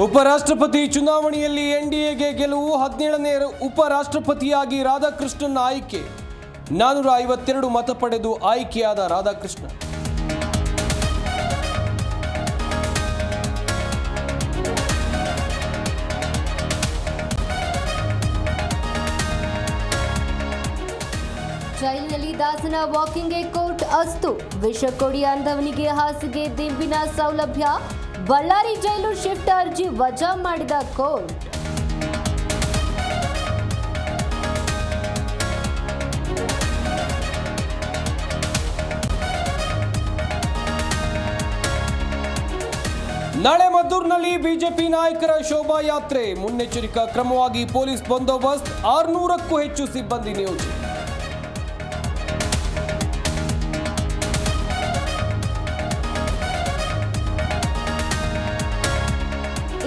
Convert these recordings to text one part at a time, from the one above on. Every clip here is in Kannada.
ಉಪರಾಷ್ಟ್ರಪತಿ ಚುನಾವಣೆಯಲ್ಲಿ ಎನ್ಡಿಎಗೆ ಗೆಲುವು. 17ನೇ ಉಪರಾಷ್ಟ್ರಪತಿಯಾಗಿ ರಾಧಾಕೃಷ್ಣನ್ ಆಯ್ಕೆ. 452 ಮತ ಪಡೆದು ಆಯ್ಕೆಯಾದ ರಾಧಾಕೃಷ್ಣ. ಜೈಲಿನಲ್ಲಿ ದಾಸನ ವಾಕಿಂಗ್ಗೆ ಕೋರ್ಟ್ ಅಸ್ತು. ವಿಷ ಕೊಡಿ ಅಂದವನಿಗೆ ಹಾಸಿಗೆ ದಿಂಬಿನ ಸೌಲಭ್ಯ. ಬಳ್ಳಾರಿ ಜೈಲು ಶಿಫ್ಟ್ ಅರ್ಜಿ ವಜಾ ಮಾಡಿದ ಕೋರ್ಟ್. ನಾಳೆ ಮದ್ದೂರಿನಲ್ಲಿ ಬಿಜೆಪಿ ನಾಯಕರ ಶೋಭಾಯಾತ್ರೆ. ಮುನ್ನೆಚ್ಚರಿಕಾ ಕ್ರಮವಾಗಿ ಪೊಲೀಸ್ ಬಂದೋಬಸ್ತ್. 600ಕ್ಕೂ ಹೆಚ್ಚು ಸಿಬ್ಬಂದಿ ನಿಯೋಜನೆ.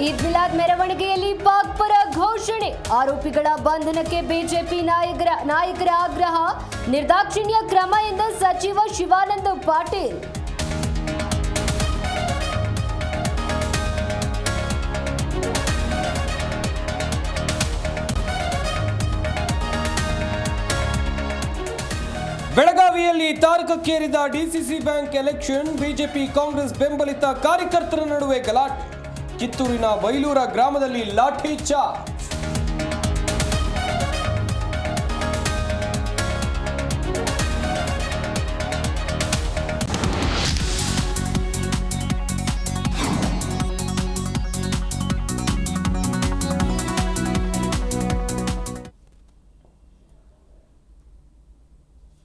ಈದ್ ಮಿಲಾದ್ ಮೆರವಣಿಗೆಯಲ್ಲಿ ಪಾಕ್ ಪರ ಘೋಷಣೆ. ಆರೋಪಿಗಳ ಬಂಧನಕ್ಕೆ ಬಿಜೆಪಿ ನಾಯಕರ ಆಗ್ರಹ. ನಿರ್ದಾಕ್ಷಿಣ್ಯ ಕ್ರಮ ಎಂದ ಸಚಿವ ಶಿವಾನಂದ ಪಾಟೀಲ್. ಬೆಳಗಾವಿಯಲ್ಲಿ ತಾರಕಕ್ಕೇರಿದ DCC bank election. BJP Congress ಬೆಂಬಲಿತ ಕಾರ್ಯಕರ್ತರ ನಡುವೆ ಗಲಾಟೆ. ಕಿತ್ತೂರಿನ ಬೈಲೂರ ಗ್ರಾಮದಲ್ಲಿ ಲಾಠಿ ಚಾರ್ಜ್.